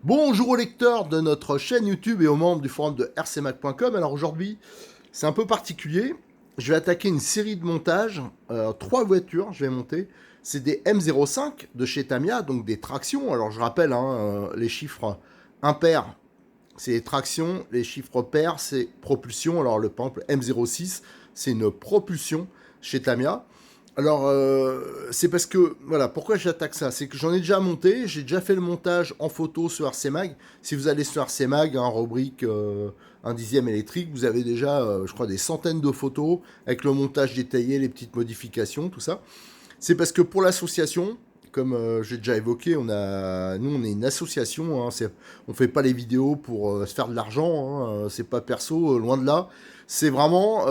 Bonjour aux lecteurs de notre chaîne YouTube et aux membres du forum de rcmac.com. Alors aujourd'hui, c'est un peu particulier. Je vais attaquer une série de montages. 3 voitures, je vais monter. C'est des M05 de chez Tamiya, donc des tractions. Alors je rappelle, les chiffres impairs, c'est traction. Les chiffres pairs, c'est propulsion. Alors le par exemple, M06, c'est une propulsion chez Tamiya. Alors, c'est parce que, voilà, pourquoi j'attaque ça? C'est que j'en ai déjà monté, j'ai déjà fait le montage en photo sur RC Mag. Si vous allez sur RC Mag, rubrique 1 dixième électrique, vous avez déjà, je crois, des centaines de photos avec le montage détaillé, les petites modifications, tout ça. C'est parce que pour l'association, comme j'ai déjà évoqué, nous, on est une association. On fait pas les vidéos pour se faire de l'argent. C'est pas perso, loin de là. C'est vraiment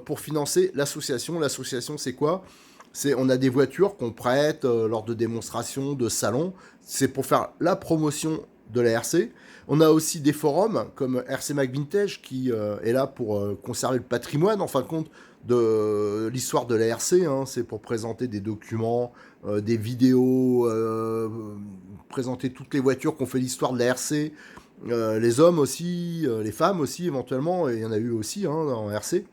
pour financer l'association. L'association, c'est quoi? On a des voitures qu'on prête lors de démonstrations, de salons. C'est pour faire la promotion de la RC. On a aussi des forums comme RC Mag Vintage qui est là pour conserver le patrimoine, en fin de compte, de l'histoire de la RC. C'est pour présenter des documents, des vidéos, présenter toutes les voitures qui ont fait l'histoire de la RC. Les hommes aussi, les femmes aussi éventuellement, et il y en a eu aussi en RC.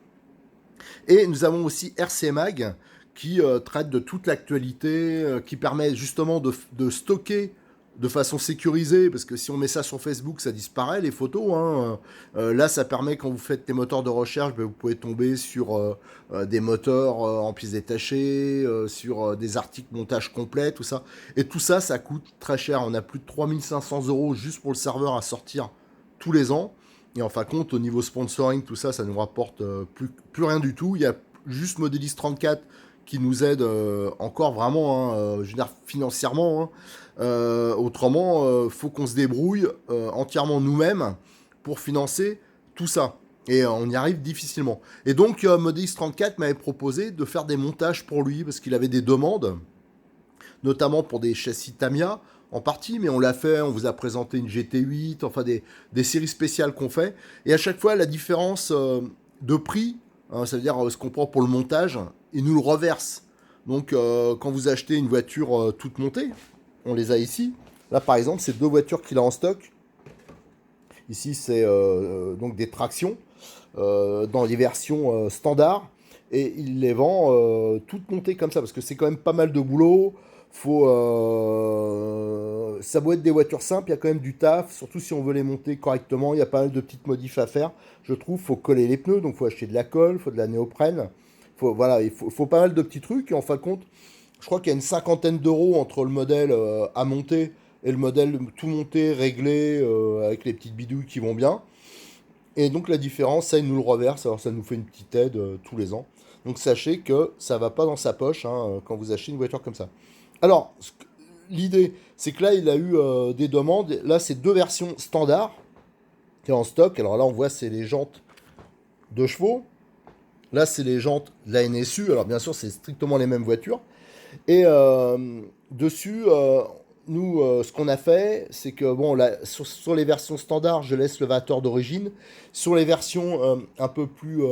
Et nous avons aussi RC Mag qui traite de toute l'actualité, qui permet justement de stocker de façon sécurisée, parce que si on met ça sur Facebook, ça disparaît, les photos. Là, ça permet, quand vous faites des moteurs de recherche, vous pouvez tomber sur des moteurs en pièces détachées, sur des articles montage complet, tout ça. Et tout ça, ça coûte très cher. On a plus de 3 500 € juste pour le serveur à sortir tous les ans. Et en fin de compte, au niveau sponsoring, tout ça, ça nous rapporte plus rien du tout. Il y a juste Modelis 34 qui nous aide encore vraiment, je veux dire, financièrement. Autrement, faut qu'on se débrouille entièrement nous-mêmes pour financer tout ça. Et on y arrive difficilement. Et donc, Modelis 34 m'avait proposé de faire des montages pour lui, parce qu'il avait des demandes, notamment pour des châssis Tamiya en partie, mais on l'a fait, on vous a présenté une GT8, enfin des séries spéciales qu'on fait. Et à chaque fois, la différence de prix, ça veut dire ce qu'on prend pour le montage, il nous le reverse. Donc quand vous achetez une voiture toute montée, on les a ici. Là par exemple, c'est 2 voitures qu'il a en stock. Ici c'est donc des tractions dans les versions standard. Et il les vend toutes montées comme ça, parce que c'est quand même pas mal de boulot. Ça doit être des voitures simples, il y a quand même du taf, surtout si on veut les monter correctement. Il y a pas mal de petites modifs à faire. Je trouve, faut coller les pneus, donc faut acheter de la colle, faut de la néoprène. Voilà, faut pas mal de petits trucs. Et en fin de compte, je crois qu'il y a une cinquantaine d'euros entre le modèle à monter et le modèle tout monté, réglé, avec les petites bidouilles qui vont bien. Et donc la différence, ça, il nous le reverse, alors ça nous fait une petite aide tous les ans. Donc sachez que ça va pas dans sa poche quand vous achetez une voiture comme ça. Alors, l'idée, c'est que là, il a eu des demandes. Là, c'est 2 versions standards qui est en stock. Alors là, on voit, c'est les jantes de chevaux. Là, c'est les jantes de la NSU. Alors bien sûr, c'est strictement les mêmes voitures. Et dessus, nous, ce qu'on a fait, c'est que bon, là, sur les versions standards, je laisse le variateur d'origine. Sur les versions un peu plus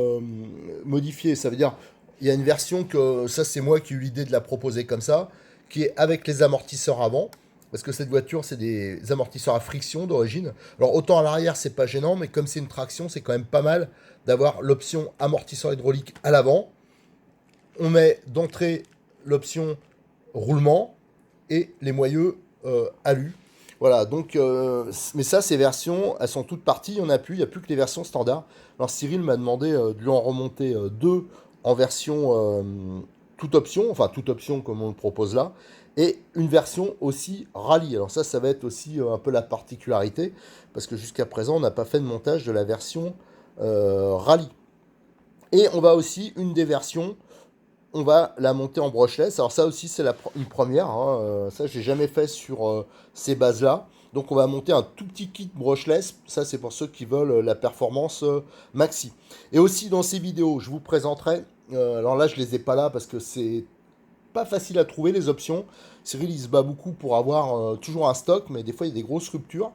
modifiées, ça veut dire, il y a une version que, ça c'est moi qui ai eu l'idée de la proposer comme ça, qui est avec les amortisseurs avant. Parce que cette voiture, c'est des amortisseurs à friction d'origine. Alors autant à l'arrière, c'est pas gênant, mais comme c'est une traction, c'est quand même pas mal d'avoir l'option amortisseur hydraulique à l'avant. On met d'entrée l'option roulement et les moyeux alu. Voilà, donc, mais ça, ces versions, elles sont toutes parties, il n'y a plus que les versions standards. Alors Cyril m'a demandé de lui en remonter 2 en version toute option comme on le propose là, et une version aussi rallye. Alors ça va être aussi un peu la particularité, parce que jusqu'à présent, on n'a pas fait de montage de la version rallye. Et on va aussi, une des versions, on va la monter en brushless. Alors ça aussi, c'est une première. Ça, j'ai jamais fait sur ces bases-là. Donc on va monter un tout petit kit brushless, ça c'est pour ceux qui veulent la performance maxi. Et aussi dans ces vidéos, je vous présenterai, alors là je les ai pas là parce que c'est pas facile à trouver les options. Cyril il se bat beaucoup pour avoir toujours un stock, mais des fois il y a des grosses ruptures.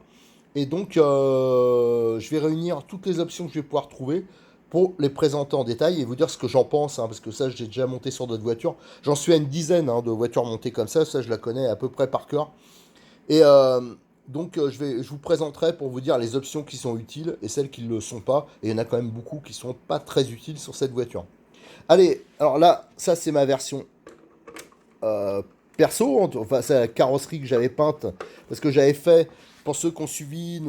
Et donc je vais réunir toutes les options que je vais pouvoir trouver pour les présenter en détail et vous dire ce que j'en pense, hein, parce que ça j'ai déjà monté sur d'autres voitures. J'en suis à une dizaine de voitures montées comme ça je la connais à peu près par cœur. Et donc je vous présenterai pour vous dire les options qui sont utiles et celles qui ne le sont pas. Et il y en a quand même beaucoup qui sont pas très utiles sur cette voiture. Allez, alors là, ça c'est ma version euh, perso, enfin c'est la carrosserie que j'avais peinte parce que j'avais fait, pour ceux qui ont suivi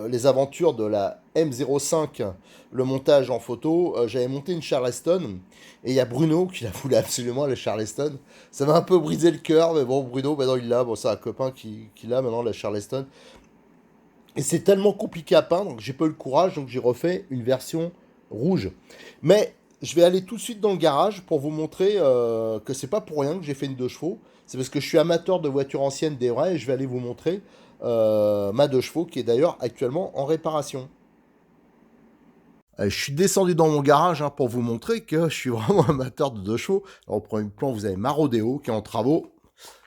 les aventures de la M05, le montage en photo, j'avais monté une Charleston et il y a Bruno qui la voulait absolument, la Charleston. Ça m'a un peu brisé le cœur, mais bon, Bruno, maintenant il l'a, bon, c'est un copain qui l'a maintenant, la Charleston. Et c'est tellement compliqué à peindre que j'ai pas eu le courage, donc j'ai refait une version rouge. Mais je vais aller tout de suite dans le garage pour vous montrer que c'est pas pour rien que j'ai fait une 2 chevaux. C'est parce que je suis amateur de voitures anciennes des vrais et je vais aller vous montrer ma 2 chevaux qui est d'ailleurs actuellement en réparation. Je suis descendu dans mon garage pour vous montrer que je suis vraiment amateur de 2 chevaux. Alors, au premier plan, vous avez ma Rodeo qui est en travaux.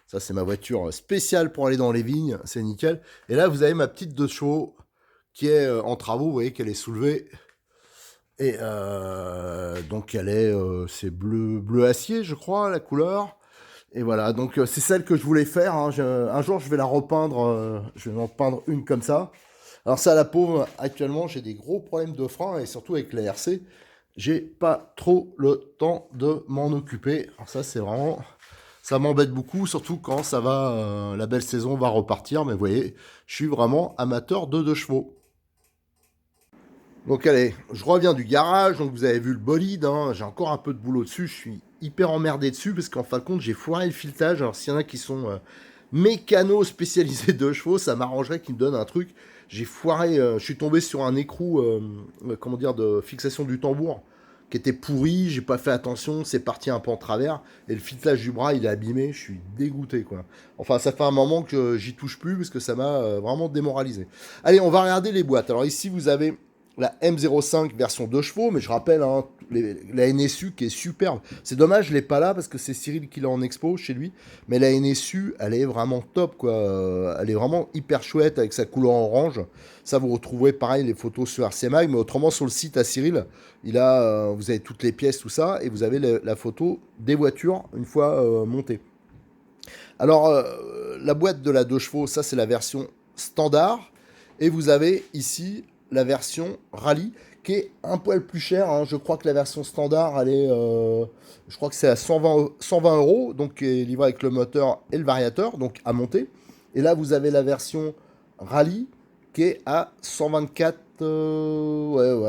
Ça, c'est ma voiture spéciale pour aller dans les vignes, c'est nickel. Et là, vous avez ma petite 2 chevaux qui est en travaux, vous voyez qu'elle est soulevée. Et donc, c'est bleu acier, je crois, la couleur. Et voilà, donc c'est celle que je voulais faire, hein. Un jour, je vais la repeindre, je vais en peindre une comme ça. Alors ça, la pauvre, actuellement, j'ai des gros problèmes de frein, et surtout avec la RC, j'ai pas trop le temps de m'en occuper. Alors ça, c'est vraiment... Ça m'embête beaucoup, surtout quand la belle saison va repartir. Mais vous voyez, je suis vraiment amateur de 2 chevaux. Donc allez, je reviens du garage. Donc vous avez vu le bolide, hein. J'ai encore un peu de boulot dessus. Je suis hyper emmerdé dessus parce qu'en fin de compte, j'ai foiré le filetage. Alors s'il y en a qui sont mécanos spécialisés 2 chevaux, ça m'arrangerait qu'ils me donnent un truc. J'ai foiré, je suis tombé sur un écrou, comment dire, de fixation du tambour qui était pourri, j'ai pas fait attention, c'est parti un peu en travers, et le filetage du bras il est abîmé, je suis dégoûté quoi. Enfin ça fait un moment que j'y touche plus parce que ça m'a vraiment démoralisé. Allez, on va regarder les boîtes. Alors ici vous avez la M05 version 2 chevaux, mais je rappelle, hein, la NSU qui est superbe. C'est dommage, je l'ai pas là parce que c'est Cyril qui l'a en expo chez lui, mais la NSU elle est vraiment top quoi. Elle est vraiment hyper chouette avec sa couleur orange. Ça vous retrouverez pareil les photos sur RC Mag, mais autrement sur le site à Cyril, vous avez toutes les pièces, tout ça, et vous avez la photo des voitures une fois montées. Alors, la boîte de la 2 chevaux, ça c'est la version standard. Et vous avez ici la version rallye qui est un poil plus chère, hein. Je crois que la version standard, je crois que c'est à 120 euros, donc qui est livré avec le moteur et le variateur, donc à monter. Et là, vous avez la version rallye qui est à 124,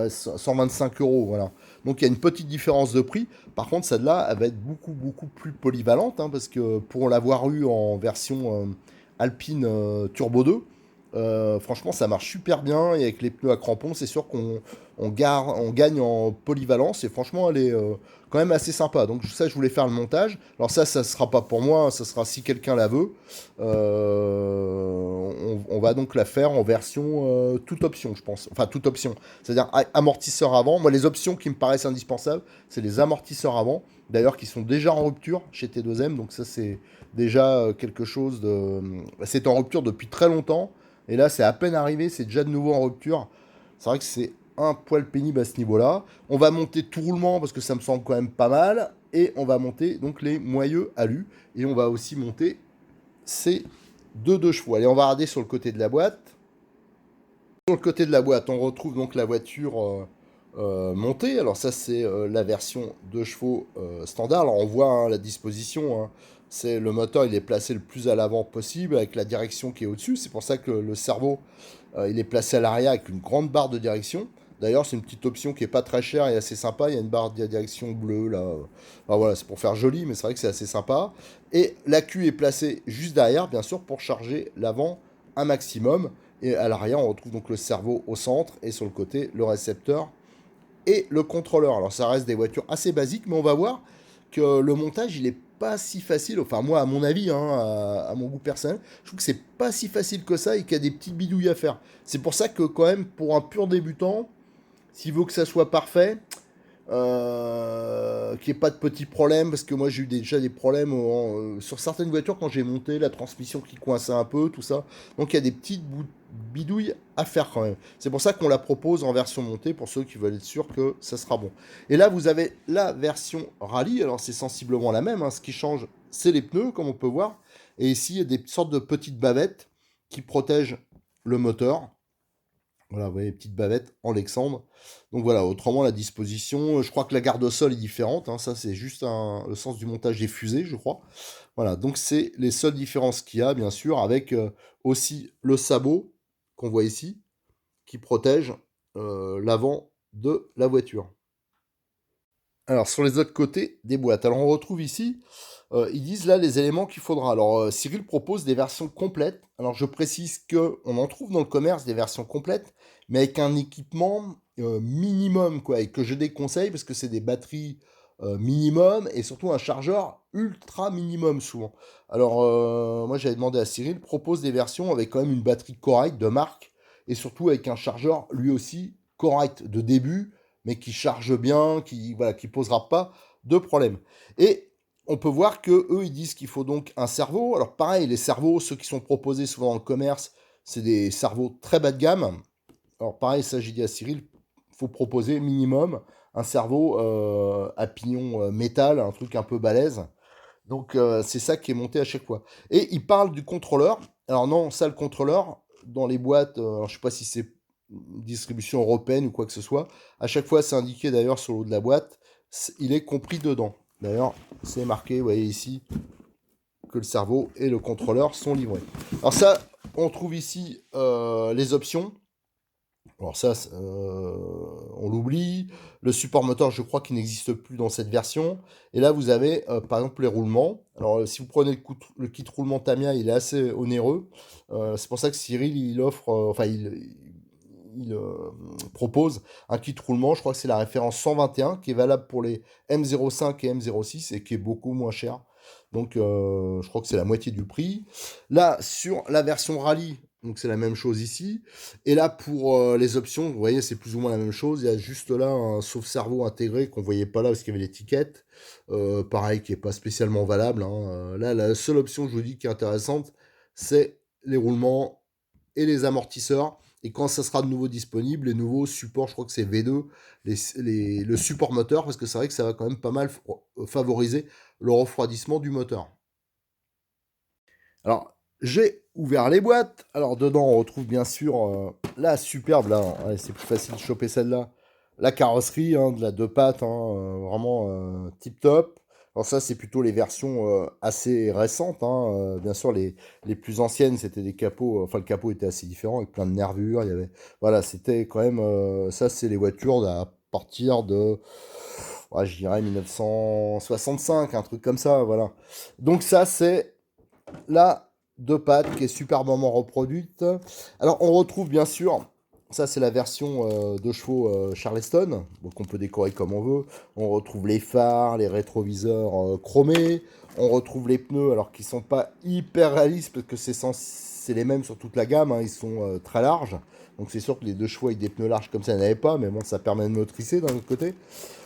125 euros, voilà. Donc il y a une petite différence de prix. Par contre, celle-là, elle va être beaucoup, beaucoup plus polyvalente, hein, parce que pour l'avoir eu en version Alpine Turbo 2, franchement, ça marche super bien. Et avec les pneus à crampons, c'est sûr qu'on gagne en polyvalence. Et franchement, elle est quand même assez sympa. Donc ça, je voulais faire le montage. Alors ça sera pas pour moi, hein, ça sera si quelqu'un la veut. On va donc la faire en version toute option, je pense. Enfin, toute option. C'est-à-dire amortisseur avant. Moi, les options qui me paraissent indispensables, c'est les amortisseurs avant. D'ailleurs, qui sont déjà en rupture chez T2M. Donc ça, c'est déjà quelque chose de... C'est en rupture depuis très longtemps. Et là, c'est à peine arrivé, c'est déjà de nouveau en rupture. C'est vrai que c'est un poil pénible à ce niveau-là. On va monter tout roulement parce que ça me semble quand même pas mal. Et on va monter donc les moyeux alu. Et on va aussi monter ces deux chevaux. Allez, on va regarder sur le côté de la boîte. Sur le côté de la boîte, on retrouve donc la voiture montée. Alors ça, c'est la version 2 chevaux standard. Alors on voit hein, la disposition. Hein. C'est le moteur, il est placé le plus à l'avant possible avec la direction qui est au-dessus. C'est pour ça que le cerveau, il est placé à l'arrière avec une grande barre de direction. D'ailleurs, c'est une petite option qui est pas très chère et assez sympa. Il y a une barre de direction bleue là. Enfin, voilà, c'est pour faire joli, mais c'est vrai que c'est assez sympa. Et l'accu est placé juste derrière, bien sûr, pour charger l'avant un maximum. Et à l'arrière, on retrouve donc le cerveau au centre et sur le côté, le récepteur et le contrôleur. Alors ça reste des voitures assez basiques, mais on va voir que le montage, il est pas si facile, enfin moi à mon avis, hein, à mon goût personnel, je trouve que c'est pas si facile que ça et qu'il y a des petites bidouilles à faire. C'est pour ça que quand même, pour un pur débutant, s'il veut que ça soit parfait, qu'il n'y ait pas de petits problèmes, parce que moi j'ai eu déjà des problèmes sur certaines voitures quand j'ai monté, la transmission qui coinçait un peu, tout ça. Donc il y a des petites bidouilles à faire quand même. C'est pour ça qu'on la propose en version montée, pour ceux qui veulent être sûrs que ça sera bon. Et là vous avez la version rallye, alors c'est sensiblement la même, hein. Ce qui change c'est les pneus, comme on peut voir. Et ici il y a des sortes de petites bavettes qui protègent le moteur. Voilà, vous voyez, les petites bavettes en Lexandre. Donc voilà, autrement, la disposition, je crois que la garde au sol est différente, hein, ça c'est juste le sens du montage des fusées, je crois. Voilà, donc c'est les seules différences qu'il y a, bien sûr, avec aussi le sabot qu'on voit ici, qui protège l'avant de la voiture. Alors, sur les autres côtés des boîtes, alors on retrouve ici, ils disent là les éléments qu'il faudra. Alors, Cyril propose des versions complètes. Alors, je précise que on en trouve dans le commerce des versions complètes, mais avec un équipement minimum, quoi, et que je déconseille parce que c'est des batteries minimum et surtout un chargeur ultra minimum souvent. Alors, moi j'avais demandé à Cyril, propose des versions avec quand même une batterie correcte de marque et surtout avec un chargeur lui aussi correct de début mais qui charge bien, qui voilà, qui posera pas de problème. Et on peut voir que eux ils disent qu'il faut donc un cerveau. Alors pareil, les cerveaux, ceux qui sont proposés souvent dans le commerce, c'est des cerveaux très bas de gamme. Alors pareil, ça j'ai dit à Cyril, faut proposer minimum un cerveau à pignon métal, un truc un peu balèze. Donc c'est ça qui est monté à chaque fois. Et il parle du contrôleur. Alors non, ça le contrôleur, dans les boîtes, alors, je sais pas si c'est distribution européenne ou quoi que ce soit, à chaque fois c'est indiqué d'ailleurs sur le haut de la boîte, il est compris dedans. D'ailleurs, c'est marqué, vous voyez ici, que le cerveau et le contrôleur sont livrés. Alors ça, on trouve ici les options. Alors ça, on l'oublie. Le support moteur, je crois qu'il n'existe plus dans cette version. Et là, vous avez, par exemple, les roulements. Alors, si vous prenez le kit roulement Tamiya, il est assez onéreux. C'est pour ça que Cyril, il offre, il propose un kit roulement. Je crois que c'est la référence 121, qui est valable pour les M05 et M06 et qui est beaucoup moins cher. Donc, je crois que c'est la moitié du prix. Là, sur la version Rallye, donc c'est la même chose ici. Et là, pour les options, vous voyez, c'est plus ou moins la même chose. Il y a juste là un sauve-cerveau intégré qu'on voyait pas là parce qu'il y avait l'étiquette. Pareil, qui est pas spécialement valable, hein. Là, la seule option, je vous dis, qui est intéressante, c'est les roulements et les amortisseurs. Et quand ça sera de nouveau disponible, les nouveaux supports, je crois que c'est V2, le support moteur, parce que c'est vrai que ça va quand même pas mal favoriser le refroidissement du moteur. Alors, j'ai ouvert les boîtes. Alors, dedans, on retrouve bien sûr la superbe, là, ouais, c'est plus facile de choper celle-là. La carrosserie, hein, de la deux pattes, hein, vraiment tip top. Alors, ça, c'est plutôt les versions assez récentes, hein. Bien sûr, les plus anciennes, c'était des capots. Enfin, le capot était assez différent, avec plein de nervures. Il y avait, voilà, c'était quand même. Ça, c'est les voitures à partir de. Ouais, je dirais 1965, un truc comme ça, voilà. Donc, ça, c'est la deux pattes qui est superbement reproduite. Alors on retrouve bien sûr, ça c'est la version de chevaux Charleston, donc on peut décorer comme on veut. On retrouve les phares, les rétroviseurs chromés. On retrouve les pneus, alors qu'ils sont pas hyper réalistes parce que c'est les mêmes sur toute la gamme, hein, ils sont très larges. Donc c'est sûr que les deux chevaux avec des pneus larges comme ça, il n'y en avait pas, mais bon, ça permet de motricer d'un autre côté.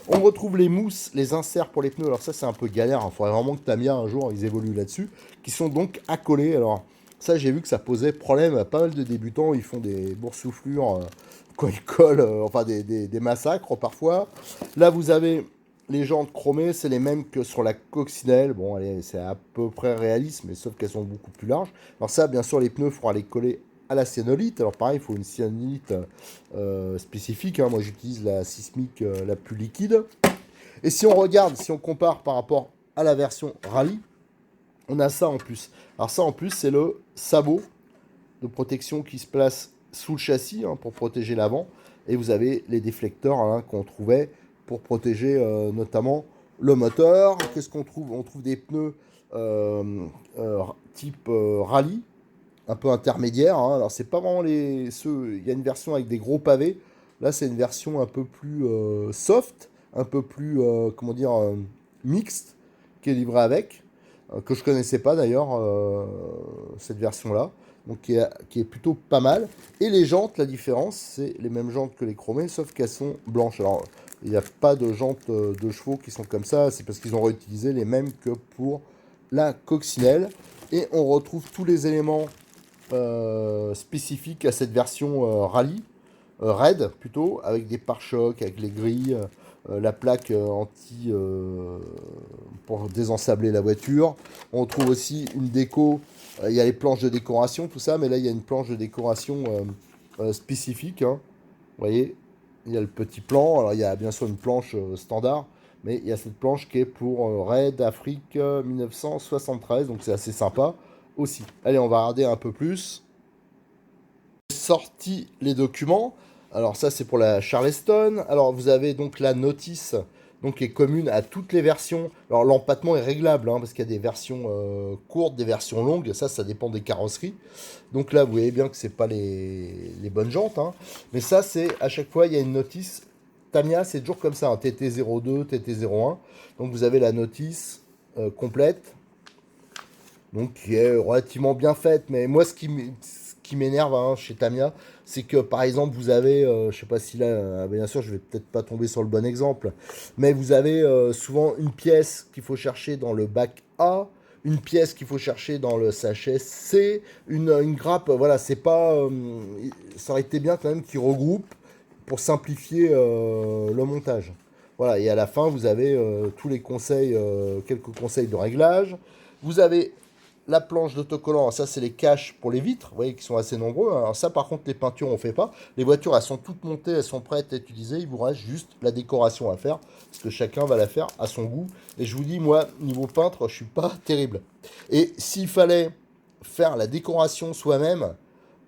On retrouve les mousses, les inserts pour les pneus. Alors ça, c'est un peu galère. Il faudrait vraiment que Tamiya, un jour, ils évoluent là-dessus. Qui sont donc accolés. Alors ça, j'ai vu que ça posait problème à pas mal de débutants. Ils font des boursouflures quand ils collent. Enfin, des massacres parfois. Là, vous avez les jantes chromées. C'est les mêmes que sur la coccinelle. Bon, allez, c'est à peu près réaliste, mais sauf qu'elles sont beaucoup plus larges. Alors ça, bien sûr, les pneus, il faudra les coller à la cyanolite. Alors pareil, il faut une cyanolite spécifique, hein. Moi j'utilise la sismique la plus liquide. Et si on regarde, si on compare par rapport à la version Rallye, on a ça en plus. Alors ça en plus, c'est le sabot de protection qui se place sous le châssis, hein, pour protéger l'avant. Et vous avez les déflecteurs, hein, qu'on trouvait pour protéger notamment le moteur. Qu'est-ce qu'on trouve? On trouve des pneus type Rallye, un peu intermédiaire, hein. Alors c'est pas vraiment ceux. Il y a une version avec des gros pavés. Là c'est une version un peu plus soft, un peu plus comment dire mixte, qui est livré avec, que je connaissais pas d'ailleurs, cette version-là, donc qui est plutôt pas mal. Et les jantes, la différence, c'est les mêmes jantes que les chromées, sauf qu'elles sont blanches. Alors, il n'y a pas de jantes de chevaux qui sont comme ça, c'est parce qu'ils ont réutilisé les mêmes que pour la coccinelle. Et on retrouve tous les éléments spécifiques à cette version rallye, raid plutôt, avec des pare-chocs, avec les grilles, la plaque anti pour désensabler la voiture. On trouve aussi une déco, il y a les planches de décoration, tout ça, mais là il y a une planche de décoration spécifique, hein. Vous voyez, il y a le petit plan, alors il y a bien sûr une planche standard, mais il y a cette planche qui est pour Raid Afrique 1973, donc c'est assez sympa aussi. Allez, on va regarder un peu plus. J'ai sorti les documents. Alors ça c'est pour la Charleston. Alors vous avez donc la notice donc qui est commune à toutes les versions. Alors l'empattement est réglable hein, parce qu'il y a des versions courtes, des versions longues. Ça dépend des carrosseries. Donc là vous voyez bien que c'est pas les bonnes jantes. Hein. Mais ça c'est à chaque fois il y a une notice. Tamiya c'est toujours comme ça, hein, TT02, TT01. Donc vous avez la notice complète. Donc qui est relativement bien faite. Mais moi ce qui m'énerve hein, chez Tamiya, c'est que par exemple vous avez, je sais pas si là, bien sûr je vais peut-être pas tomber sur le bon exemple, mais vous avez souvent une pièce qu'il faut chercher dans le bac A, une pièce qu'il faut chercher dans le sachet C, une grappe, voilà, c'est pas, ça aurait été bien quand même qu'ils regroupent pour simplifier le montage. Voilà, et à la fin vous avez tous les conseils, quelques conseils de réglage. Vous avez la planche d'autocollant, ça c'est les caches pour les vitres, vous voyez, qui sont assez nombreux. Alors ça par contre les peintures on fait pas. Les voitures elles sont toutes montées, elles sont prêtes à utiliser, il vous reste juste la décoration à faire, parce que chacun va la faire à son goût. Et je vous dis, moi, niveau peintre, je suis pas terrible. Et s'il fallait faire la décoration soi-même,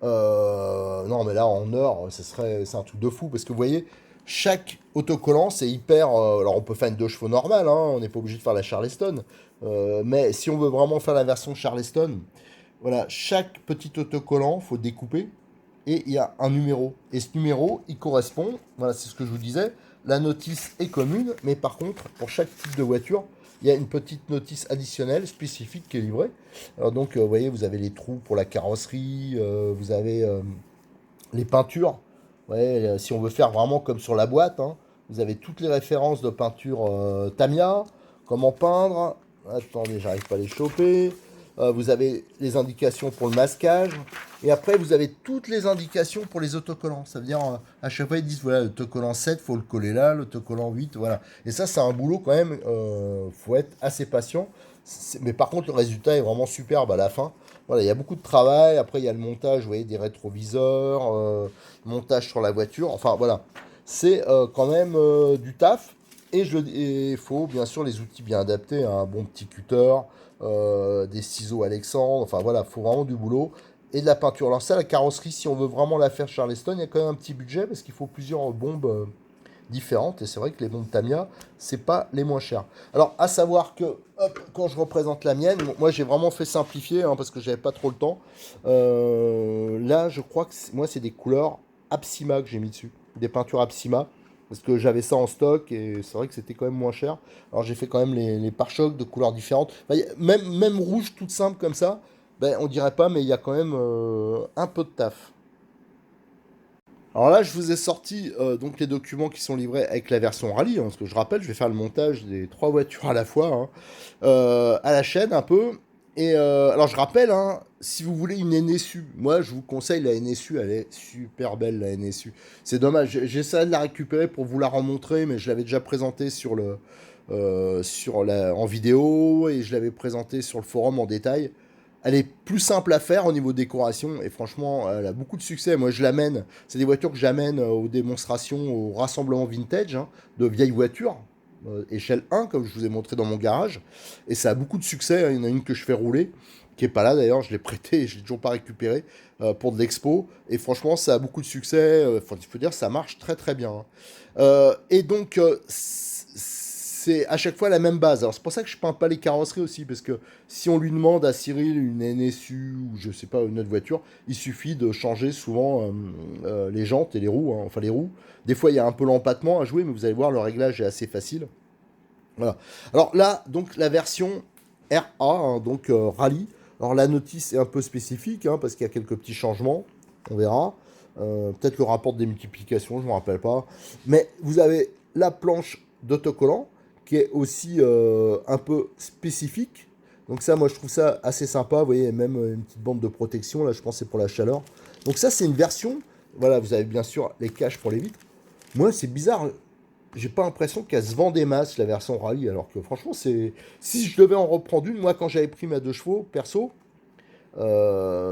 non mais là en heure, c'est un truc de fou, parce que vous voyez, chaque autocollant c'est hyper... alors on peut faire une 2 chevaux normale, hein, on n'est pas obligé de faire la Charleston, mais si on veut vraiment faire la version Charleston, voilà, chaque petit autocollant, faut découper et il y a un numéro. Et ce numéro, il correspond, voilà, c'est ce que je vous disais, la notice est commune, mais par contre, pour chaque type de voiture, il y a une petite notice additionnelle spécifique qui est livrée. Alors donc, vous voyez, vous avez les trous pour la carrosserie, vous avez les peintures. Ouais, si on veut faire vraiment comme sur la boîte, hein, vous avez toutes les références de peinture Tamiya, comment peindre. Attendez, j'arrive pas à les choper. Vous avez les indications pour le masquage. Et après, vous avez toutes les indications pour les autocollants. Ça veut dire, à chaque fois, ils disent, voilà, l'autocollant 7, faut le coller là, l'autocollant 8, voilà. Et ça, c'est un boulot quand même, faut être assez patient. Mais par contre, le résultat est vraiment superbe à la fin. Voilà, il y a beaucoup de travail. Après, il y a le montage, vous voyez, des rétroviseurs, montage sur la voiture. Enfin, voilà. C'est quand même du taf. Et il faut bien sûr les outils bien adaptés, hein, un bon petit cutter, des ciseaux Alexandre, enfin voilà, il faut vraiment du boulot et de la peinture. Alors ça, la carrosserie, si on veut vraiment la faire Charleston, il y a quand même un petit budget parce qu'il faut plusieurs bombes différentes et c'est vrai que les bombes Tamiya, c'est pas les moins chères. Alors à savoir que hop, quand je représente la mienne, moi j'ai vraiment fait simplifier hein, parce que j'avais pas trop le temps. Là, je crois que moi c'est des couleurs Apsima que j'ai mis dessus, des peintures Apsima. Parce que j'avais ça en stock et c'est vrai que c'était quand même moins cher. Alors j'ai fait quand même les pare-chocs de couleurs différentes. Enfin, même rouge toute simple comme ça, ben, on dirait pas, mais il y a quand même un peu de taf. Alors là, je vous ai sorti donc les documents qui sont livrés avec la version rallye, hein, parce que je rappelle, je vais faire le montage des 3 voitures à la fois, hein, à la chaîne un peu. Et alors je rappelle, hein, si vous voulez une NSU, moi je vous conseille la NSU, elle est super belle la NSU. C'est dommage, j'essaierai de la récupérer pour vous la remontrer, mais je l'avais déjà présentée en vidéo et je l'avais présentée sur le forum en détail. Elle est plus simple à faire au niveau décoration et franchement, elle a beaucoup de succès. Moi, je l'amène. C'est des voitures que j'amène aux démonstrations, au rassemblement vintage hein, de vieilles voitures, échelle 1, comme je vous ai montré dans mon garage. Et ça a beaucoup de succès. Il y en a une que je fais rouler, qui est pas là d'ailleurs. Je l'ai prêtée et je l'ai toujours pas récupérée pour de l'expo. Et franchement, ça a beaucoup de succès. Il faut dire, ça marche très très bien. Hein. Et donc, c'est à chaque fois la même base. Alors c'est pour ça que je peins pas les carrosseries aussi, parce que si on lui demande à Cyril une NSU ou je sais pas une autre voiture, il suffit de changer souvent les jantes et les roues, hein, enfin les roues. Des fois il y a un peu l'empattement à jouer, mais vous allez voir le réglage est assez facile. Voilà. Alors là, donc la version RA, hein, donc Rallye. Alors la notice est un peu spécifique, hein, parce qu'il y a quelques petits changements, on verra. Peut-être le rapport des multiplications, je ne me rappelle pas. Mais vous avez la planche d'autocollant, qui est aussi un peu spécifique. Donc ça, moi, je trouve ça assez sympa. Vous voyez, même une petite bande de protection, là, je pense que c'est pour la chaleur. Donc ça, c'est une version. Voilà, vous avez bien sûr les caches pour les vitres. Moi, c'est bizarre, j'ai pas l'impression qu'elle se vend des masses, la version rallye, alors que franchement, c'est. Si je devais en reprendre une, moi, quand j'avais pris ma 2 chevaux, perso,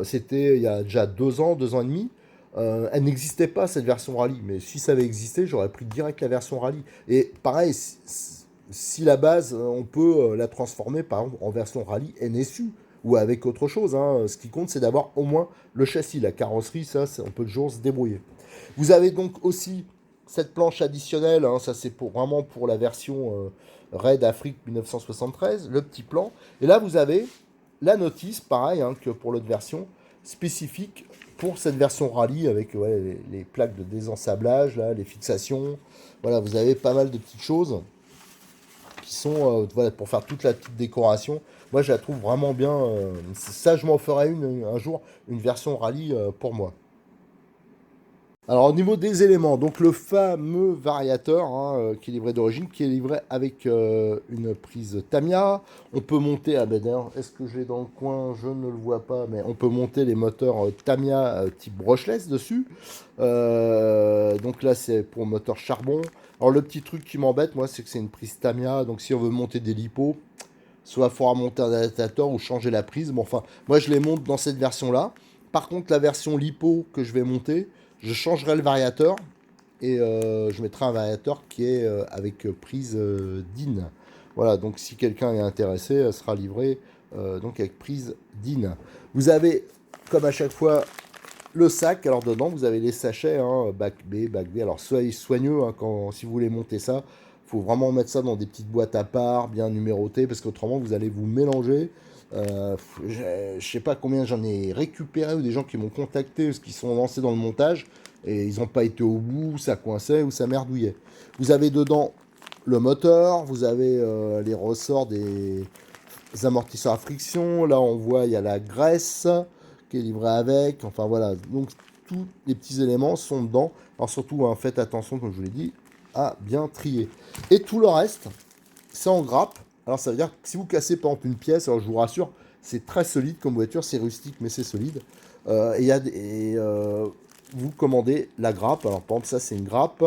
c'était il y a déjà 2 ans, 2 ans et demi. Elle n'existait pas, cette version rallye. Mais si ça avait existé, j'aurais pris direct la version rallye. Et pareil, si la base, on peut la transformer, par exemple, en version rallye NSU ou avec autre chose, hein. Ce qui compte, c'est d'avoir au moins le châssis, la carrosserie, ça, on peut toujours se débrouiller. Vous avez donc aussi cette planche additionnelle, hein, ça c'est vraiment pour la version Raid Afrique 1973, le petit plan. Et là vous avez la notice, pareil hein, que pour l'autre version, spécifique pour cette version rallye avec ouais, les plaques de désensablage, là, les fixations. Voilà, vous avez pas mal de petites choses qui sont voilà, pour faire toute la petite décoration. Moi je la trouve vraiment bien. Ça je m'en ferai une un jour, une version rallye pour moi. Alors au niveau des éléments, donc le fameux variateur hein, qui est livré d'origine, qui est livré avec une prise Tamiya. On peut monter, ah ben d'ailleurs, est-ce que je l'ai dans le coin? Je ne le vois pas, mais on peut monter les moteurs Tamiya type brushless dessus. Donc là c'est pour moteur charbon. Alors le petit truc qui m'embête, moi, c'est que c'est une prise Tamiya, donc si on veut monter des lipos, soit il faudra monter un adaptateur ou changer la prise. Bon, enfin, moi je les monte dans cette version-là. Par contre, la version lipo que je vais monter, je changerai le variateur et je mettrai un variateur qui est avec prise DIN. Voilà, donc si quelqu'un est intéressé, elle sera livrée donc avec prise DIN. Vous avez, comme à chaque fois, le sac. Alors dedans, vous avez les sachets, hein, bac B, bac B. Alors soyez soigneux hein, si vous voulez monter ça. Il faut vraiment mettre ça dans des petites boîtes à part, bien numérotées, parce qu'autrement, vous allez vous mélanger. Je sais pas combien j'en ai récupéré ou des gens qui m'ont contacté parce qu'ils sont lancés dans le montage et ils n'ont pas été au bout, ça coinçait ou ça merdouillait. Vous avez dedans le moteur, vous avez les ressorts des amortisseurs à friction. Là, on voit, il y a la graisse qui est livrée avec. Enfin, voilà. Donc, tous les petits éléments sont dedans. Alors, surtout, hein, faites attention, comme je vous l'ai dit, à bien trier. Et tout le reste, c'est en grappe. Alors, ça veut dire que si vous cassez, par exemple, une pièce, alors je vous rassure, c'est très solide comme voiture. C'est rustique, mais c'est solide. Vous commandez la grappe. Alors, par exemple, ça, c'est une grappe.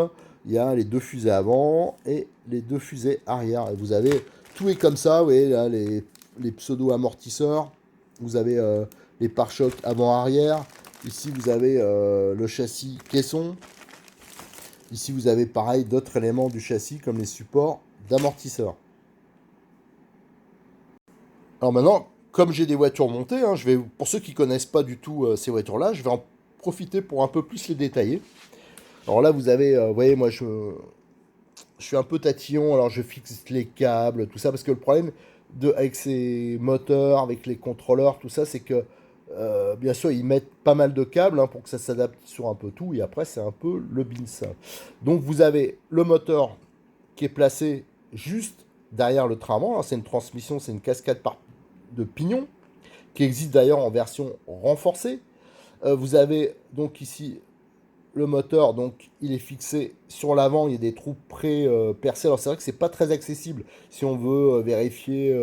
Il y a les 2 fusées avant et les 2 fusées arrière. Et vous avez tout est comme ça, vous voyez, là, les pseudo-amortisseurs. Vous avez les pare-chocs avant-arrière. Ici, vous avez le châssis caisson. Ici, vous avez pareil d'autres éléments du châssis comme les supports d'amortisseurs. Alors maintenant, comme j'ai des voitures montées, hein, pour ceux qui ne connaissent pas du tout ces voitures-là, je vais en profiter pour un peu plus les détailler. Alors là, vous avez, vous voyez, moi, je suis un peu tatillon, alors je fixe les câbles, tout ça, parce que le problème avec ces moteurs, avec les contrôleurs, tout ça, c'est que bien sûr ils mettent pas mal de câbles hein, pour que ça s'adapte sur un peu tout, et après c'est un peu le bins. Donc vous avez le moteur qui est placé juste derrière le train avant, hein, c'est une transmission, c'est une cascade de pignon, qui existe d'ailleurs en version renforcée. Vous avez donc ici le moteur, donc il est fixé sur l'avant, il y a des trous pré-percés. Alors c'est vrai que c'est pas très accessible si on veut vérifier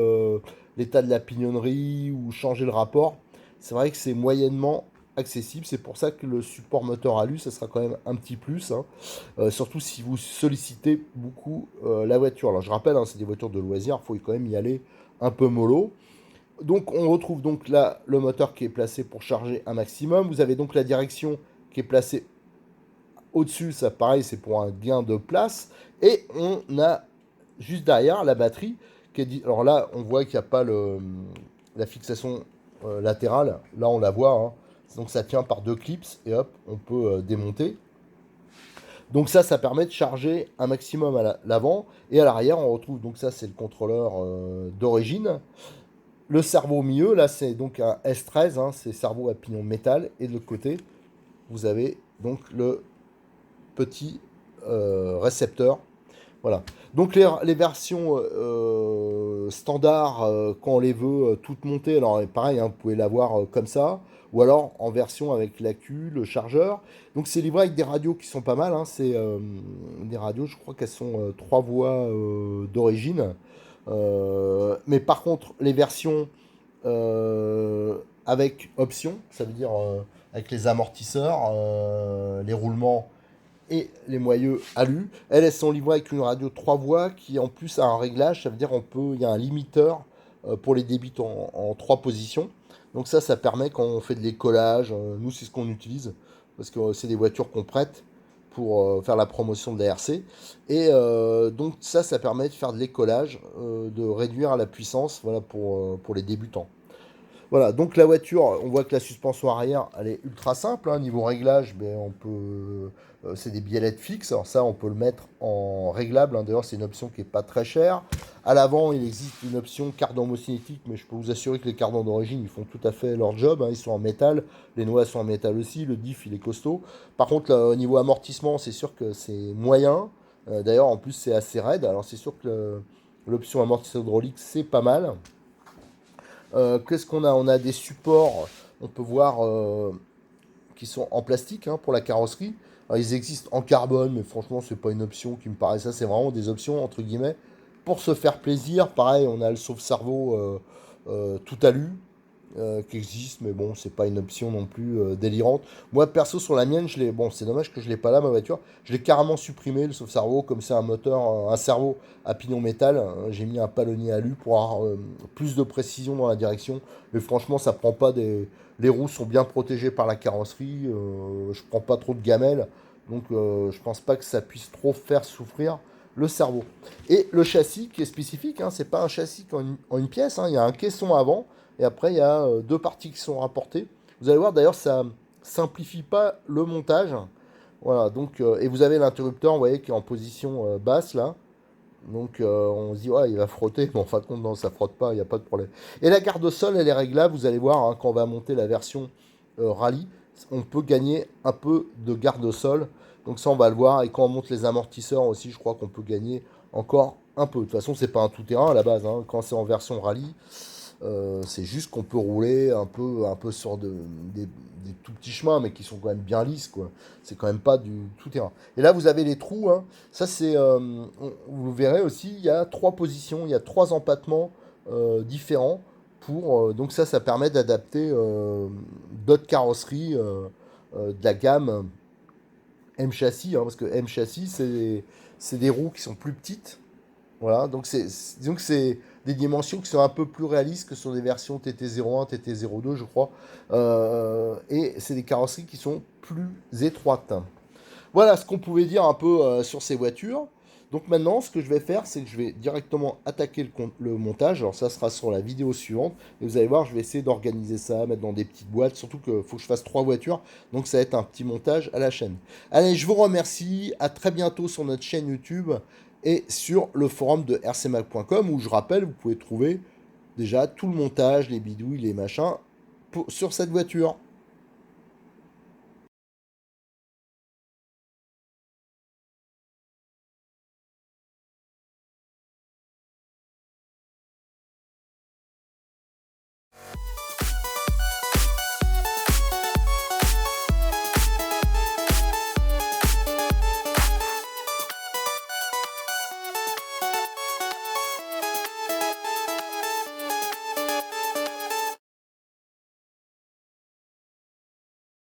l'état de la pignonnerie ou changer le rapport. C'est vrai que c'est moyennement accessible. C'est pour ça que le support moteur alu, ça sera quand même un petit plus, hein. Surtout si vous sollicitez beaucoup la voiture. Alors je rappelle, hein, c'est des voitures de loisirs, il faut quand même y aller un peu mollo. Donc on retrouve donc là le moteur qui est placé pour charger un maximum. Vous avez donc la direction qui est placée au-dessus, ça pareil, c'est pour un gain de place. Et on a juste derrière la batterie qui est dit. Alors là, on voit qu'il n'y a pas la fixation latérale. Là, on la voit, hein. Donc ça tient par 2 clips et hop, on peut démonter. Donc ça permet de charger un maximum à l'avant. Et à l'arrière, on retrouve, donc ça c'est le contrôleur d'origine. Le cerveau au milieu, là c'est donc un S13, hein, c'est cerveau à pignon métal. Et de l'autre côté, vous avez donc le petit récepteur. Voilà. Donc les versions standard, quand on les veut toutes montées, alors pareil, hein, vous pouvez l'avoir comme ça, ou alors en version avec l'accu, le chargeur. Donc c'est livré avec des radios qui sont pas mal, hein, c'est des radios, je crois qu'elles sont 3 voix d'origine. Mais par contre, les versions avec option, ça veut dire avec les amortisseurs, les roulements et les moyeux alu. Elles sont livrées avec une radio 3 voix qui en plus a un réglage, ça veut dire il y a un limiteur pour les débits en 3 positions. Donc ça permet quand on fait de l'écolage, nous c'est ce qu'on utilise, parce que c'est des voitures qu'on prête pour faire la promotion de la RC. Et donc ça permet de faire de l'écolage, de réduire la puissance, voilà, pour les débutants. Voilà, donc la voiture, on voit que la suspension arrière, elle est ultra simple, hein. Niveau réglage, ben, c'est des biellettes fixes. Alors ça, on peut le mettre en réglable, hein. D'ailleurs, c'est une option qui est pas très chère. À l'avant, il existe une option cardan mot-cinétique, mais je peux vous assurer que les cardans d'origine, ils font tout à fait leur job, hein. Ils sont en métal, les noix sont en métal aussi, le diff, il est costaud. Par contre, là, au niveau amortissement, c'est sûr que c'est moyen. D'ailleurs, en plus, c'est assez raide. Alors c'est sûr que l'option amortisseur hydraulique, c'est pas mal. Qu'est-ce qu'on a? On a des supports, on peut voir, qui sont en plastique, hein, pour la carrosserie. Alors, ils existent en carbone, mais franchement, c'est pas une option qui me paraît. Ça, c'est vraiment des options, entre guillemets, pour se faire plaisir. Pareil, on a le sauve-cerveau tout alu qui existe, mais bon, c'est pas une option non plus délirante. Moi, perso, sur la mienne, bon, c'est dommage que je l'ai pas là, ma voiture. Je l'ai carrément supprimé, le sauve-cerveau, comme c'est un moteur, un cerveau à pignon métal. J'ai mis un palonnier alu pour avoir plus de précision dans la direction. Mais franchement, ça prend pas des. Les roues sont bien protégées par la carrosserie. Je prends pas trop de gamelles, donc je pense pas que ça puisse trop faire souffrir le cerveau. Et le châssis qui est spécifique, hein, c'est pas un châssis en une pièce, hein. Il y a un caisson avant. Et après, il y a 2 parties qui sont rapportées. Vous allez voir, d'ailleurs, ça simplifie pas le montage. Voilà, donc, et vous avez l'interrupteur, vous voyez, qui est en position basse, là. Donc, on se dit, ouais, il va frotter. Bon, en fin de compte, non, ça frotte pas, il n'y a pas de problème. Et la garde-sol, elle est réglable. Vous allez voir, hein, quand on va monter la version rallye, on peut gagner un peu de garde-sol. Donc, ça, on va le voir. Et quand on monte les amortisseurs aussi, je crois qu'on peut gagner encore un peu. De toute façon, c'est pas un tout-terrain à la base, hein. Quand c'est en version rallye, c'est juste qu'on peut rouler un peu sur des tout petits chemins, mais qui sont quand même bien lisses, quoi. C'est quand même pas du tout terrain. Et là, vous avez les trous, hein. Ça, vous verrez aussi, il y a 3 positions, il y a 3 empattements différents. Donc ça permet d'adapter d'autres carrosseries de la gamme M châssis, hein, parce que M châssis, c'est des roues qui sont plus petites. Voilà, donc disons que c'est des dimensions qui sont un peu plus réalistes que sur des versions TT01, TT02, je crois. Et c'est des carrosseries qui sont plus étroites. Voilà ce qu'on pouvait dire un peu sur ces voitures. Donc maintenant, ce que je vais faire, c'est que je vais directement attaquer le montage. Alors ça sera sur la vidéo suivante. Et vous allez voir, je vais essayer d'organiser ça, mettre dans des petites boîtes. Surtout qu'il faut que je fasse 3 voitures. Donc ça va être un petit montage à la chaîne. Allez, je vous remercie. À très bientôt sur notre chaîne YouTube et sur le forum de rcmac.com où je rappelle, vous pouvez trouver déjà tout le montage, les bidouilles, les machins sur cette voiture.